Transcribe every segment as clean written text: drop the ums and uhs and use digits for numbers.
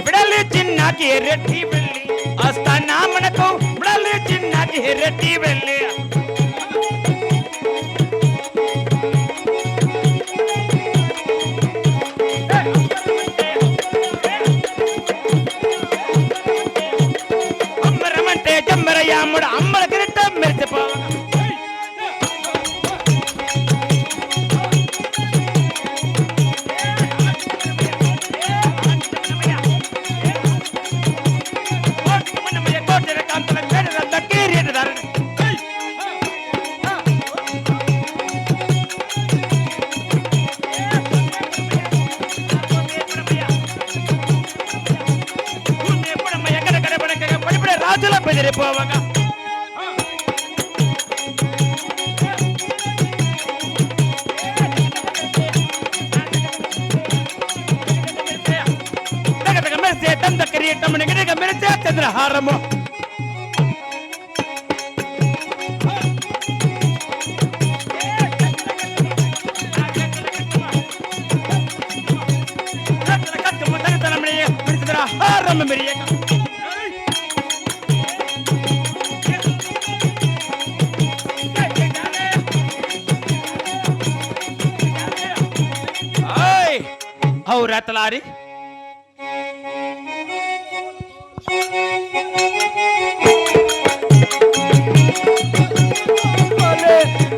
ಬಿಡಲಿ ಚಿನ್ನಾಗಿ ರೆಟ್ಟಿ ಬೆಳ್ಳಿ ಅಸ್ತಾನ ಮಣಕೋ ಬಿಡಲಿ ಚಿನ್ನಾಗಿ ರೆಟ್ಟಿ ಬೆಳ್ಳಿ అమ్మరమంటే జమ్మరయ్యాముడు అమ్మల కిరట మెరిచిపో రాజుల బెదిరిపోవగా మెరిసే దంద కిరీటం నిగనిగ మెరిసే చంద్రహారము హారం మెరియక రతలారి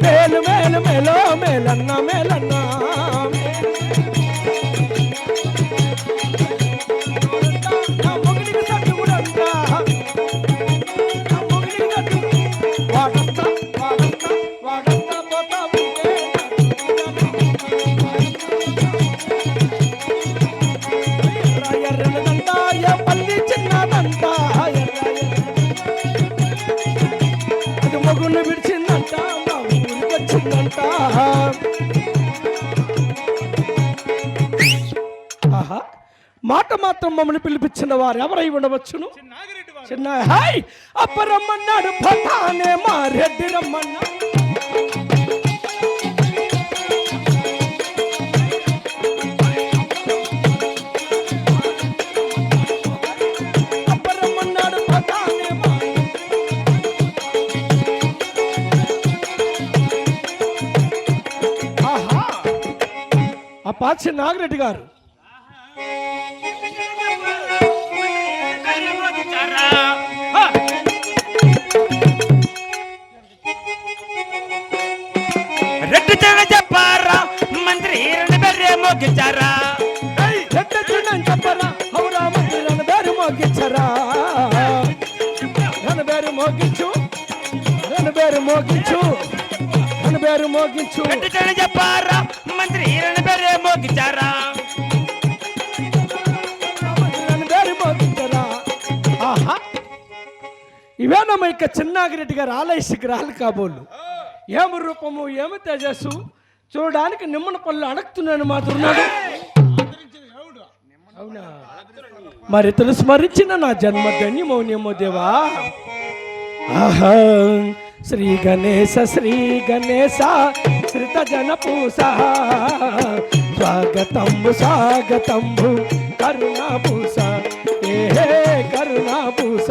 మేలు మేలు మేలో మేలన్న మేలన్న మగును విడిచిందంట మా ఊరికి వచ్చిందంట. ఆహా, మాట మాత్రం మమ్మల్ని పిలిపించిన వారు ఎవరై ఉండవచ్చును? చిన్న హాయ్ అప్పరమ్మన్నాడు పతానే మా రెడ్డి రమ్మన్నా. పాచి నాగిరెడ్డి గారు రెడ్డి చిన్న చెప్పారా మంత్రి రెండు బెర్రే మోగించారా. రెడ్డి చిన్న చెప్పారా హౌరా మంత్రి రెండు బెర్రు మోగించారా. రెండు బెర్రు మోగించు రెండు బెర్రు మోగించు రెండు బెర్రు మోగించు. రెడ్డి చిన్న చెప్పారా మంత్రి రెండు బెర్రే మోగించారా. ఆహా, ఇవేనమ్మా ఇక చిన్నాగిరెడ్డి గారు ఆలయ శిఖరాలు కాబోలు. ఏమి రూపము ఏమి తేజస్సు, చూడడానికి నిమ్మన పళ్ళు అడగతున్నాను మాత్రున్నాడు. అవునా, మరి ఇతను స్మరించిన నా జన్మ ధన్యమౌన్యమో దేవా. ఆహా, శ్రీ గణేశ శ్రీత జనపూస స్వాగతంబు స్వాగతంబు కరుణాపూస ఏ కరుణాపూస.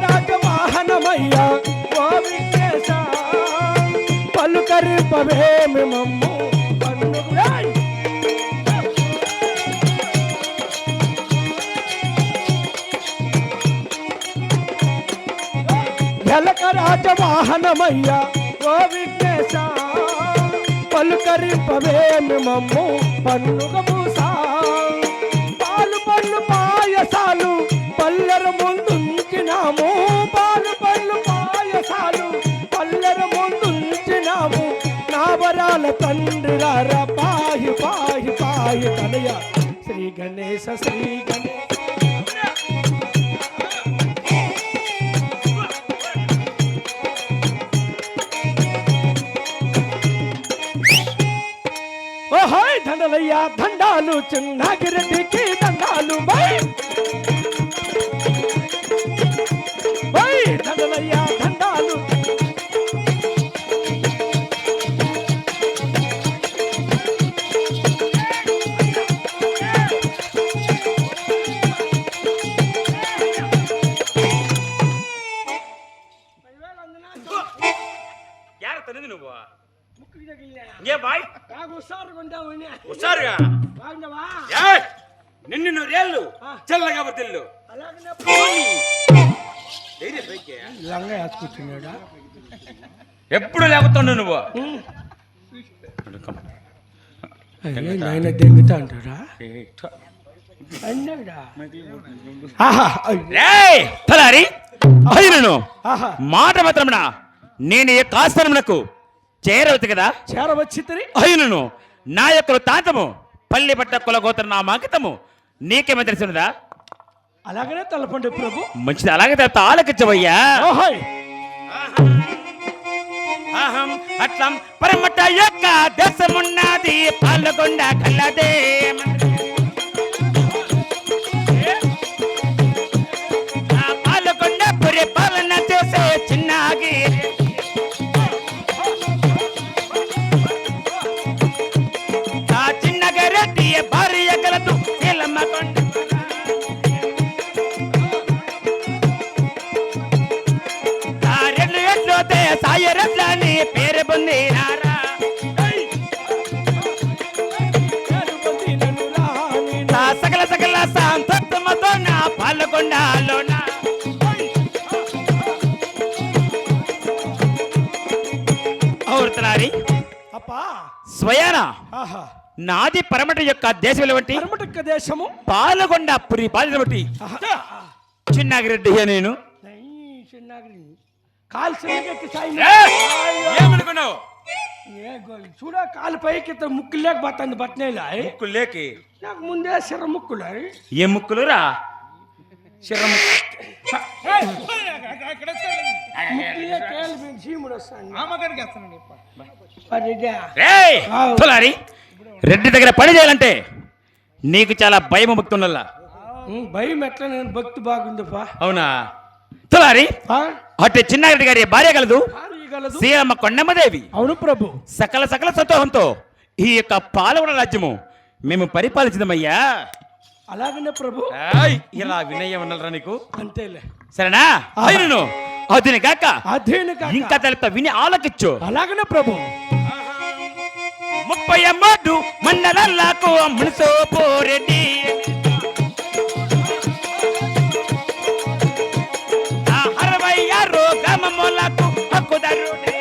రాజవాహనమయ్యా ఓ విఘ్నేశ పలుకరింపవేమి మమ్ము రాజవాహనమయ్యా ఓ విఘ్నేశ పలుకరింపవేమి మమ్ము పన్నుగ మూస. పాలు పళ్ళు పాయసాలు పల్లెర ముందుంచినాము. పాలు పళ్ళు పాయసాలు పల్లెర ముందుంచినాము. నా వరాల తండ్రి రారా పాహి పాహి పాహి తనయ శ్రీ గణేశ శ్రీ గణేశ. దండలయ్యా దండాలు చిన్నాగిరెడ్డికి దండాలు. బై బాగా హుషారుగా ఉండేవని. హుషారుగా బాగున్నావా? నిన్ను నూరేళ్ళు చల్లగా బతిల్లు. అలాగనే ధైర్యం పైకి. లంగా వేసుకొచ్చినాడా? ఎప్పుడు లేకుతాడు నువ్వు. ఆయన దెంగుతా అంటారా? అన్నాడా? తలారి అయినను మాట మాత్రమున నేను ఏ కాస్తనమునకు చేరవచ్చు కదా. చేరవచ్చి అయినను నా యొక్క తాతము పల్లి పట్ట కులగోత్ర నా మాకితము నీకేమో తెలిసినదా? అలాగనే తలపండి ప్రభు. మంచిది, అలాగే ఆలకించవయ్యా. అహం అట్లం పరమట యొక్క దేశమున్నది పాల్గొండ కల్లదే. పాల్గొండ పురి పాలన చేసే చిన్నగి ఆ చిన్నగా రెడ్డి భార్య కలదు నీలమ్మకొండ. సాయరత్నాన్ని పేరు పొందినారా. సకల సకల సంతత్వముతో నా పాల్గొండలోన ఔర్తలారి స్వయాన నాది పరమట యొక్క దేశం వంటి పరమట దేశము పాల్గొండ పురి పాలిన బట్టి చిన్నగిరెడ్డి నేను ఏమనుకున్నావు? చూడ కాలు పైకి ముక్కు లేకపోతుంది. బట్టనేలా ముక్కు లేకి నాకు ముందే శర ముక్కులు. ఏ ముక్కులు రా? శర రెడ్డి దగ్గర పని చేయాలంటే నీకు చాలా భయం భక్తుండల్లా. భయం ఎట్లా? నేను భక్తి బాగుందిపా. అవునా తులారి? అటు చిన్నారెడ్డి గారి భార్య కలదు సీఎమ్మ కొండమ్మదేవి. అవును ప్రభు. సకల సకల సంతోషంతో ఈ యొక్క పాల్గొన రాజ్యము మేము పరిపాలించదమయ్యా. అలాగనే ప్రభు. ఇలా వినయం అన్నారా నీకు? అంతేలే. సరేనా? అయినను అదిని కాక ఇంకా తెలుపుతా, విని ఆలకిచ్చు. అలాగనే ప్రభు. 33 మండలాలకు మున్సోపోరెడ్డి 66 గ్రామములకు హక్కుదారుడే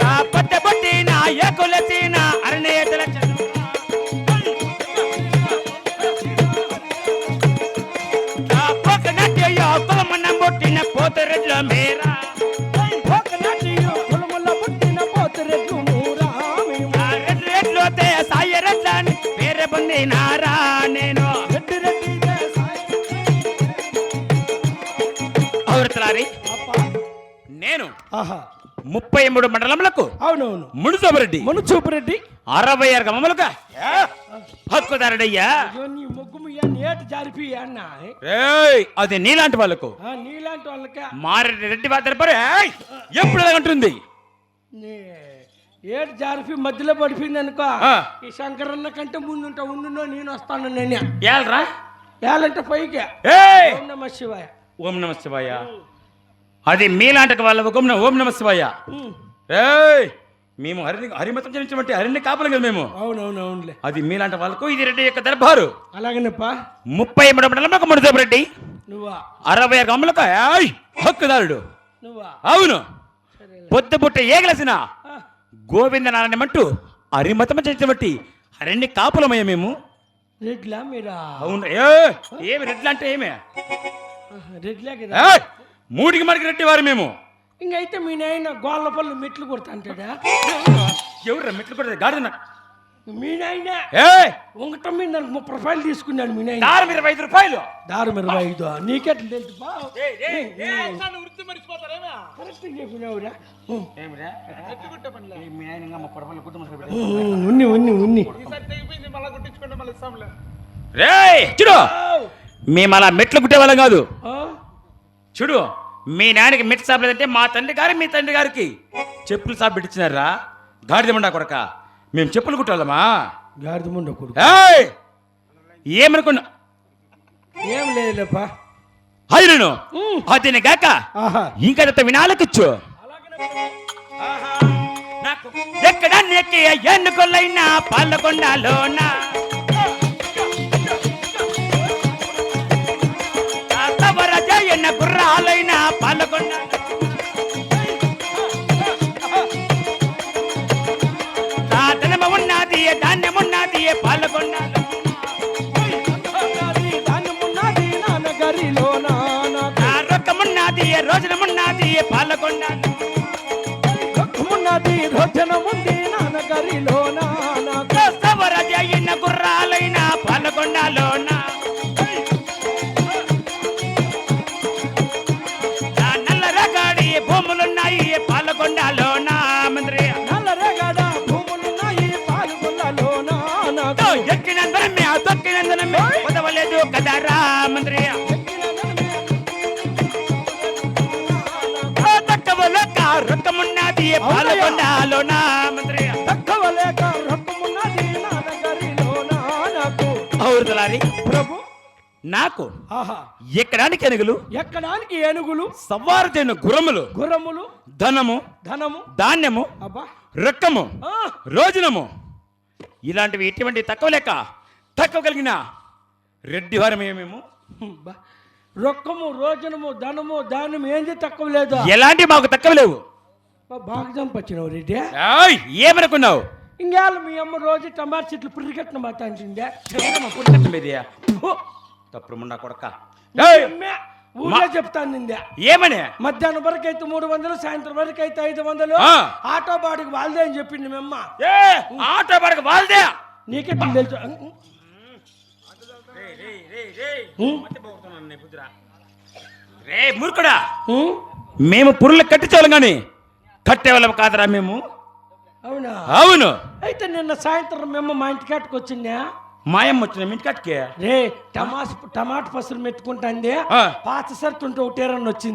నా పట్టబట్టి నా ఏకులసి నా అరణ్యతల నా పొగనట్య కులమున పుట్టిన పోతరెడ్ల మేరా సాయరట్లని పేరు పొందినారా నేను. నేను 33 మండలములకు అవునవును మునుచూపురెడ్డి 66 గ్రామములుగా హక్కుదారుడయ్యా. అది నీలాంటి వాళ్ళకు మారెడ్డి రెడ్డి వారి ఎప్పుడు ఎలాగంటుంది? ఏడు జారిపి మధ్యలో పడిపోయింది అనుకో. ఈ శంకరన్న కంటే ముందుంటా ఉండు నేను వస్తాను. నేను ఏలరా ఏలంటే పైకి ఓం నమ శివాయ. ఓం నమ శివాయ. అది మీలాంటి వాళ్ళ ఓం నమ శివాయ. మేము హరిమతం జనించమంటే హరిని కాపలం కదా మేము. అవునవునవునులే. అది మీలాంటి వాళ్ళకు ఇది రెడ్డి యొక్క దర్బారు. అలాగేనప్పా. 33 మండలంలో మునుచూపురెడ్డి నువ్వా 60 గ్రాములకు హక్కుదారుడు నువ్వా. అవును. పొద్దు పుట్ట ఏగలసిన గోవింద నారాయణమంటూ హరిమతం జనించబట్టి హరిని కాపులమయ్యా మేము. రెడ్లా మీరా? అవును. ఏమి రెడ్లు అంటే ఏమే? రెడ్లే కదా. 3కి మరికి రెడ్డి వారు మేము. ఇంకైతే మీ నాయన గోళ్ళ పళ్ళు మెట్లు కొడతా అంటాడా? ఎవరు మెట్లు కొడతా? గాడిద మీ నాయన ఒకటం మీద నాకు 30 రూపాయలు తీసుకున్నాడు మీ నాయన. 25 రూపాయలు. 25 నీకెట్లా తెలుసు? చూడు మేము అలా మెట్లు కుట్టే వాళ్ళం కాదు. చూడు మీ నాయనకి మెట్లు షాప్ లేదంటే మా తండ్రి గారు మీ తండ్రి గారికి చెప్పులు షాప్ పెట్టించినారా? గాడిద ముండా కొడక మేము చెప్పులు కుట్టాలమా? గాడిద ముండా కొడుకు ఏమనుకున్నా? ఏం లేదులేపా. అయినను అదిని గాక ఇంకా వినాలకిచ్చు. నాకు ఎక్కడ నెక్కి ఎన్నుకొల్లైనా పాలకొండలోన ఎన్న గుర్రాలైనా పాలకొండ ధనము ఉన్నది ధాన్యమున్నది పాలకొండలో ధాన్యమున్నది నా నగరిలోన రొక్కమున్నది రోజునమున్నది పాలకొండలో రొక్కమున్నది రోజనముంది నా నగరిలోన ఎన్న గుర్రాలైనా పాలకొండలోన నల్లరగాడి భూములున్నాయి పాలకొండలోన మంత్రి నల్లరేగడ భూములున్నాయి పాల్గొండలోన ఎక్కినందనమే తొక్కినందనమే వదవలేదు కదరా మంత్రి తక్కువ లెక్క రొక్కమున్నది పాలకొండలోన మంత్రి తక్కువ లేక రొక్కమున్నది నా నగరిలోన నాకు అవురుదలారి ప్రభు నాకు ఆహా ఎక్కడానికి ఎనుగులు ఎక్కడానికి ఏనుగులు సవారుతైన గుర్రములు గుర్రములు ధనము ధనము ధాన్యము అబ్బా రొక్కము ఆ, రోజునము ఇలాంటివి ఎటువంటి తక్కువ లెక్క తక్కువ కలిగిన రెడ్డి వారమేమేమో బా. రొక్కము రోజనము ధనము ధాన్యం ఏంది తక్కువ లేదా ఎలాంటి మాకు తక్కువ లేవు బాగా చంపచ్చినావు రెడ్డి ఏయ్, ఏమనుకున్నావు ఇంకేళ మీ అమ్మ రోజు టమాటా చెట్లు పురిగట్టిన మాట అంటుందే తప్పుడు మున్నా కొడక ఊళ్ళో చెప్తాను నిందే ఏమని మధ్యాహ్నం వరకు అయితే 300 సాయంత్రం వరకు అయితే 500 ఆ. ఆటో బాడికి వాళ్ళదే అని చెప్పింది మీ అమ్మ ఏ ఆటో పడక వాళ్ళదే నీకెట్లా తెలుసు రే మూర్ఖుడా ఉం? మేము పురులు కట్టించాలి గాని కట్టేవాళ్ళం కాదురా మేము అవునా అవును అయితే నిన్న సాయంత్రం మేము మా ఇంటికాటికి వచ్చిందా మాయమ్మ వచ్చిన మీ ఇంటికి రే టమాటా పసులు మెట్టుకుంటాంది ఆ. పాత సరుతుంటే ఒకటేరని వచ్చింది